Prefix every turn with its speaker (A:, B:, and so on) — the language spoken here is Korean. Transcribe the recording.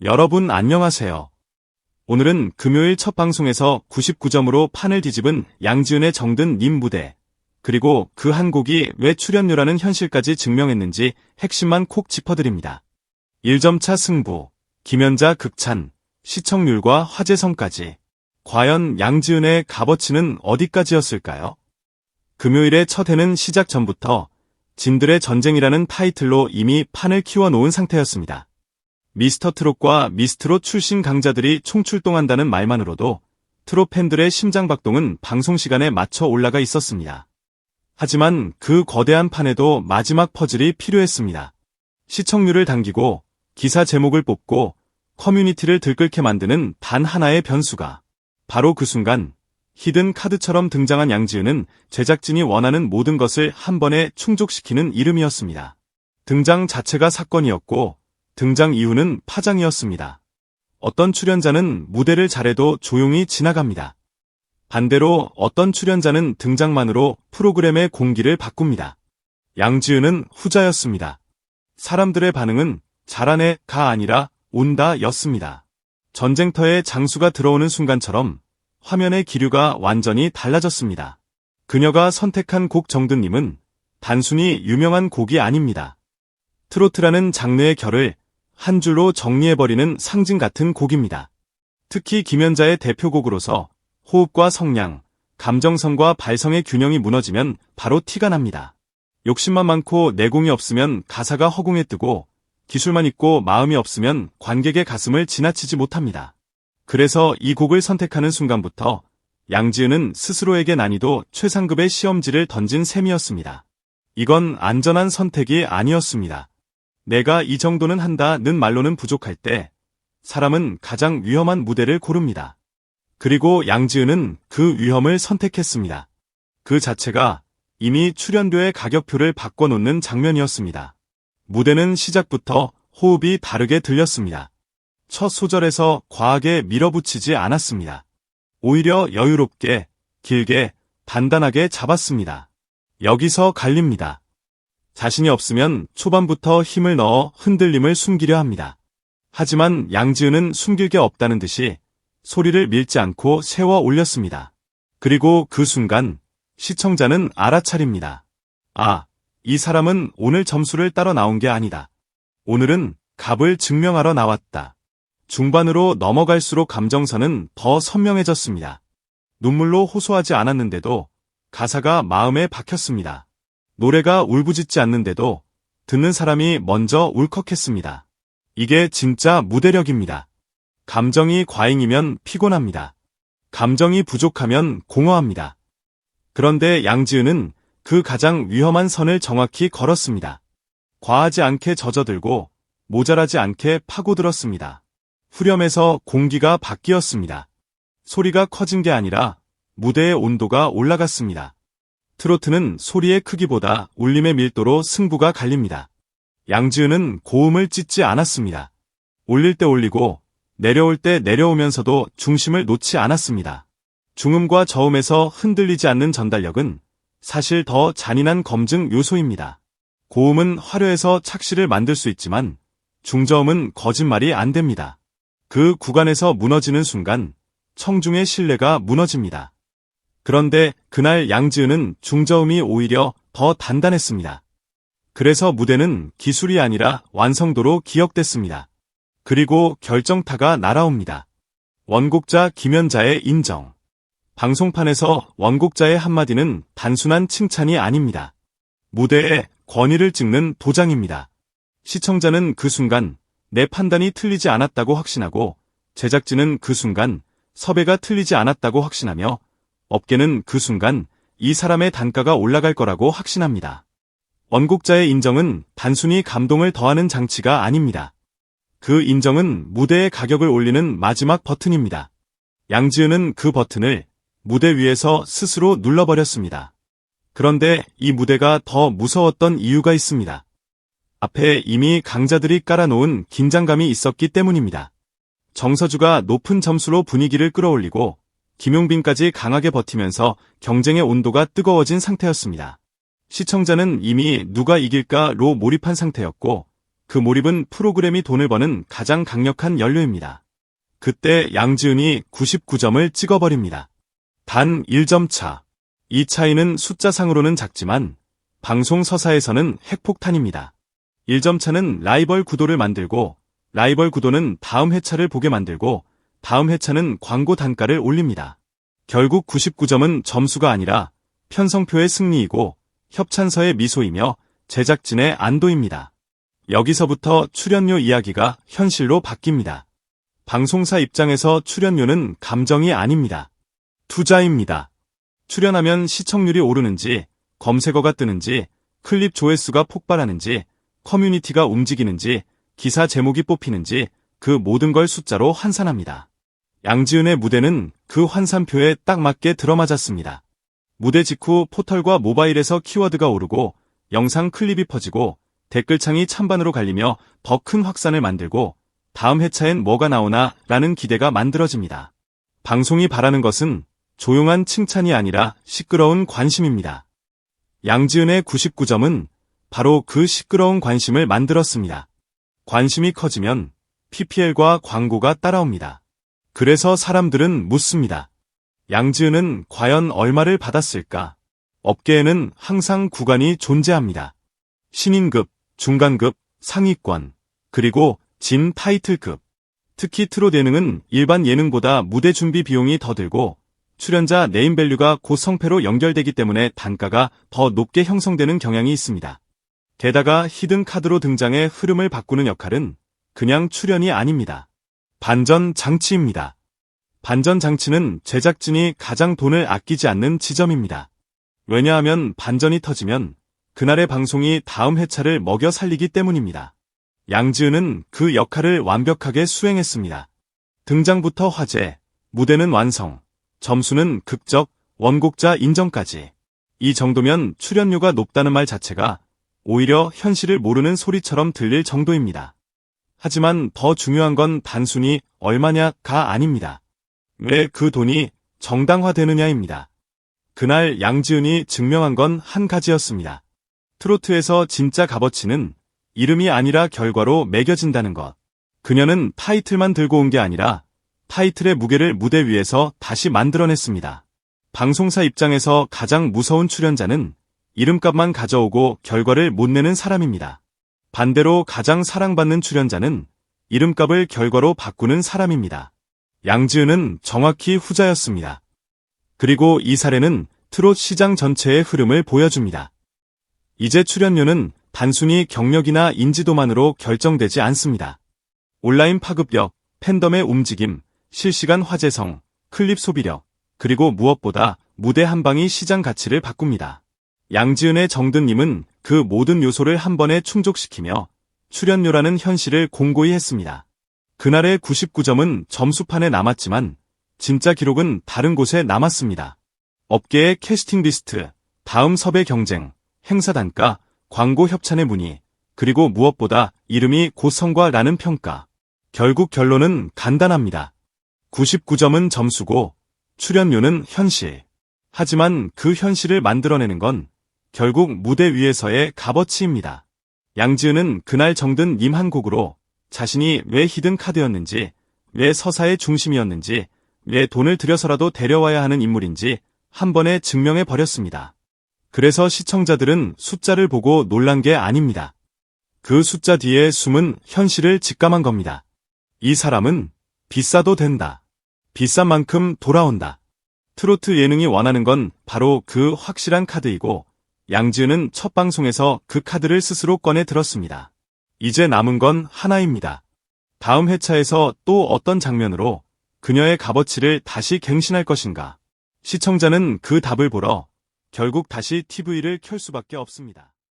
A: 여러분 안녕하세요. 오늘은 금요일 첫 방송에서 99점으로 판을 뒤집은 양지은의 정든 님 무대, 그리고 그 한 곡이 왜 출연료라는 현실까지 증명했는지 핵심만 콕 짚어드립니다. 1점차 승부, 김연자 극찬, 시청률과 화제성까지. 과연 양지은의 값어치는 어디까지였을까요? 금요일의 첫 해는 시작 전부터 진들의 전쟁이라는 타이틀로 이미 판을 키워놓은 상태였습니다. 미스터트롯과 미스트롯 출신 강자들이 총출동한다는 말만으로도 트롯 팬들의 심장박동은 방송시간에 맞춰 올라가 있었습니다. 하지만 그 거대한 판에도 마지막 퍼즐이 필요했습니다. 시청률을 당기고 기사 제목을 뽑고 커뮤니티를 들끓게 만드는 단 하나의 변수가, 바로 그 순간 히든 카드처럼 등장한 양지은은 제작진이 원하는 모든 것을 한 번에 충족시키는 이름이었습니다. 등장 자체가 사건이었고 등장 이후는 파장이었습니다. 어떤 출연자는 무대를 잘해도 조용히 지나갑니다. 반대로 어떤 출연자는 등장만으로 프로그램의 공기를 바꿉니다. 양지은은 후자였습니다. 사람들의 반응은 잘하네가 아니라 온다 였습니다. 전쟁터에 장수가 들어오는 순간처럼 화면의 기류가 완전히 달라졌습니다. 그녀가 선택한 곡 정든님은 단순히 유명한 곡이 아닙니다. 트로트라는 장르의 결을 한 줄로 정리해버리는 상징 같은 곡입니다. 특히 김연자의 대표곡으로서 호흡과 성량, 감정선과 발성의 균형이 무너지면 바로 티가 납니다. 욕심만 많고 내공이 없으면 가사가 허공에 뜨고 기술만 있고 마음이 없으면 관객의 가슴을 지나치지 못합니다. 그래서 이 곡을 선택하는 순간부터 양지은은 스스로에게 난이도 최상급의 시험지를 던진 셈이었습니다. 이건 안전한 선택이 아니었습니다. 내가 이 정도는 한다는 말로는 부족할 때 사람은 가장 위험한 무대를 고릅니다. 그리고 양지은은 그 위험을 선택했습니다. 그 자체가 이미 출연료의 가격표를 바꿔놓는 장면이었습니다. 무대는 시작부터 호흡이 다르게 들렸습니다. 첫 소절에서 과하게 밀어붙이지 않았습니다. 오히려 여유롭게, 길게, 단단하게 잡았습니다. 여기서 갈립니다. 자신이 없으면 초반부터 힘을 넣어 흔들림을 숨기려 합니다. 하지만 양지은은 숨길 게 없다는 듯이 소리를 밀지 않고 세워 올렸습니다. 그리고 그 순간 시청자는 알아차립니다. 아, 이 사람은 오늘 점수를 따러 나온 게 아니다. 오늘은 값을 증명하러 나왔다. 중반으로 넘어갈수록 감정선은 더 선명해졌습니다. 눈물로 호소하지 않았는데도 가사가 마음에 박혔습니다. 노래가 울부짖지 않는데도 듣는 사람이 먼저 울컥했습니다. 이게 진짜 무대력입니다. 감정이 과잉이면 피곤합니다. 감정이 부족하면 공허합니다. 그런데 양지은은 그 가장 위험한 선을 정확히 걸었습니다. 과하지 않게 젖어들고 모자라지 않게 파고들었습니다. 후렴에서 공기가 바뀌었습니다. 소리가 커진 게 아니라 무대의 온도가 올라갔습니다. 트로트는 소리의 크기보다 울림의 밀도로 승부가 갈립니다. 양지은은 고음을 찢지 않았습니다. 올릴 때 올리고 내려올 때 내려오면서도 중심을 놓지 않았습니다. 중음과 저음에서 흔들리지 않는 전달력은 사실 더 잔인한 검증 요소입니다. 고음은 화려해서 착시를 만들 수 있지만 중저음은 거짓말이 안 됩니다. 그 구간에서 무너지는 순간 청중의 신뢰가 무너집니다. 그런데 그날 양지은은 중저음이 오히려 더 단단했습니다. 그래서 무대는 기술이 아니라 완성도로 기억됐습니다. 그리고 결정타가 날아옵니다. 원곡자 김연자의 인정. 방송판에서 원곡자의 한마디는 단순한 칭찬이 아닙니다. 무대에 권위를 찍는 도장입니다. 시청자는 그 순간 내 판단이 틀리지 않았다고 확신하고, 제작진은 그 순간 섭외가 틀리지 않았다고 확신하며, 업계는 그 순간 이 사람의 단가가 올라갈 거라고 확신합니다. 원곡자의 인정은 단순히 감동을 더하는 장치가 아닙니다. 그 인정은 무대의 가격을 올리는 마지막 버튼입니다. 양지은은 그 버튼을 무대 위에서 스스로 눌러버렸습니다. 그런데 이 무대가 더 무서웠던 이유가 있습니다. 앞에 이미 강자들이 깔아놓은 긴장감이 있었기 때문입니다. 정서주가 높은 점수로 분위기를 끌어올리고 김용빈까지 강하게 버티면서 경쟁의 온도가 뜨거워진 상태였습니다. 시청자는 이미 누가 이길까로 몰입한 상태였고, 그 몰입은 프로그램이 돈을 버는 가장 강력한 연료입니다. 그때 양지은이 99점을 찍어버립니다. 단 1점 차. 이 차이는 숫자상으로는 작지만 방송 서사에서는 핵폭탄입니다. 1점 차는 라이벌 구도를 만들고, 라이벌 구도는 다음 회차를 보게 만들고, 다음 회차는 광고 단가를 올립니다. 결국 99점은 점수가 아니라 편성표의 승리이고 협찬서의 미소이며 제작진의 안도입니다. 여기서부터 출연료 이야기가 현실로 바뀝니다. 방송사 입장에서 출연료는 감정이 아닙니다. 투자입니다. 출연하면 시청률이 오르는지, 검색어가 뜨는지, 클립 조회수가 폭발하는지, 커뮤니티가 움직이는지, 기사 제목이 뽑히는지 그 모든 걸 숫자로 환산합니다. 양지은의 무대는 그 환산표에 딱 맞게 들어맞았습니다. 무대 직후 포털과 모바일에서 키워드가 오르고 영상 클립이 퍼지고 댓글창이 찬반으로 갈리며 더 큰 확산을 만들고 다음 회차엔 뭐가 나오나 라는 기대가 만들어집니다. 방송이 바라는 것은 조용한 칭찬이 아니라 시끄러운 관심입니다. 양지은의 99점은 바로 그 시끄러운 관심을 만들었습니다. 관심이 커지면 PPL과 광고가 따라옵니다. 그래서 사람들은 묻습니다. 양지은은 과연 얼마를 받았을까? 업계에는 항상 구간이 존재합니다. 신인급, 중간급, 상위권, 그리고 진 타이틀급. 특히 트롯 예능은 일반 예능보다 무대 준비 비용이 더 들고 출연자 네임밸류가 곧 성패로 연결되기 때문에 단가가 더 높게 형성되는 경향이 있습니다. 게다가 히든 카드로 등장해 흐름을 바꾸는 역할은 그냥 출연이 아닙니다. 반전 장치입니다. 반전 장치는 제작진이 가장 돈을 아끼지 않는 지점입니다. 왜냐하면 반전이 터지면 그날의 방송이 다음 회차를 먹여 살리기 때문입니다. 양지은은 그 역할을 완벽하게 수행했습니다. 등장부터 화제, 무대는 완성, 점수는 극적, 원곡자 인정까지. 이 정도면 출연료가 높다는 말 자체가 오히려 현실을 모르는 소리처럼 들릴 정도입니다. 하지만 더 중요한 건 단순히 얼마냐가 아닙니다. 왜 그 돈이 정당화되느냐입니다. 그날 양지은이 증명한 건 한 가지였습니다. 트로트에서 진짜 값어치는 이름이 아니라 결과로 매겨진다는 것. 그녀는 타이틀만 들고 온 게 아니라 타이틀의 무게를 무대 위에서 다시 만들어냈습니다. 방송사 입장에서 가장 무서운 출연자는 이름값만 가져오고 결과를 못 내는 사람입니다. 반대로 가장 사랑받는 출연자는 이름값을 결과로 바꾸는 사람입니다. 양지은은 정확히 후자였습니다. 그리고 이 사례는 트롯 시장 전체의 흐름을 보여줍니다. 이제 출연료는 단순히 경력이나 인지도만으로 결정되지 않습니다. 온라인 파급력, 팬덤의 움직임, 실시간 화제성, 클립 소비력, 그리고 무엇보다 무대 한 방이 시장 가치를 바꿉니다. 양지은의 정든님은 그 모든 요소를 한 번에 충족시키며 출연료라는 현실을 공고히 했습니다. 그날의 99점은 점수판에 남았지만 진짜 기록은 다른 곳에 남았습니다. 업계의 캐스팅 리스트, 다음 섭외 경쟁, 행사 단가, 광고 협찬의 문의, 그리고 무엇보다 이름이 곧 성과라는 평가. 결국 결론은 간단합니다. 99점은 점수고 출연료는 현실. 하지만 그 현실을 만들어내는 건 결국 무대 위에서의 값어치입니다. 양지은은 그날 정든 님 한 곡으로 자신이 왜 히든 카드였는지, 왜 서사의 중심이었는지, 왜 돈을 들여서라도 데려와야 하는 인물인지 한 번에 증명해 버렸습니다. 그래서 시청자들은 숫자를 보고 놀란 게 아닙니다. 그 숫자 뒤에 숨은 현실을 직감한 겁니다. 이 사람은 비싸도 된다. 비싼 만큼 돌아온다. 트로트 예능이 원하는 건 바로 그 확실한 카드이고 양지은은 첫 방송에서 그 카드를 스스로 꺼내 들었습니다. 이제 남은 건 하나입니다. 다음 회차에서 또 어떤 장면으로 그녀의 값어치를 다시 갱신할 것인가. 시청자는 그 답을 보러 결국 다시 TV를 켤 수밖에 없습니다.